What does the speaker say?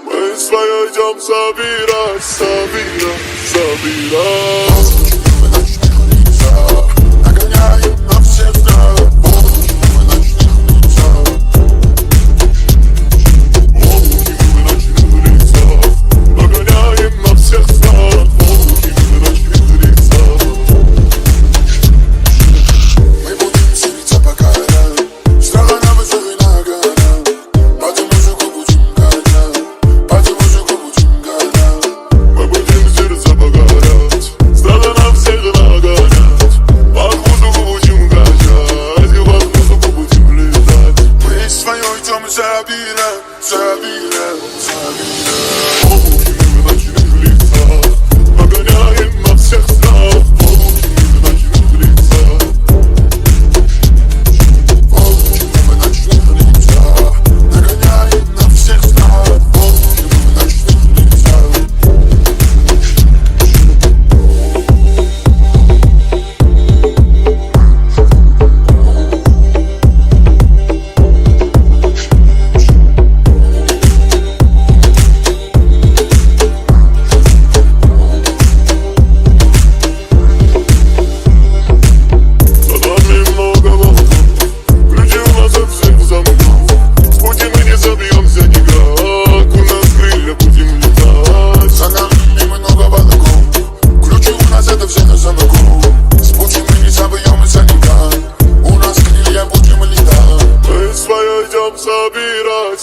Мы свое идем собирать, собирать, собирать. Нагоняем на всех страх, мы ночных лицах. Волки мы ночных лицах. Нагоняем на всех страх, волки мы ночных лицах. Мы будем селиться по горам, страха на высоких ногах. По тем мужику будем гонять, по тем мужику будем гонять. Мы будем селиться по горам, страха на всех нагонять. По воздуху будем гонять, и по воздуху будем летать. Мы свое идем забирать, забирать, забирать. Волки мы в ночных лицах. Нагоняем на всех страх, волки мы в ночных лицах. Волки мы в ночных лицах. Нагоняем на всех страх, волки мы в ночных лицах. За нами много волков, ключи у нас от всех замков. С пути мы не собьемся никак, у нас крылья будем летать. За нами много волков, ключи у нас от всех замков. С пути мы не собьемся никак, у нас крылья будем летать. Мы свое идем собирать.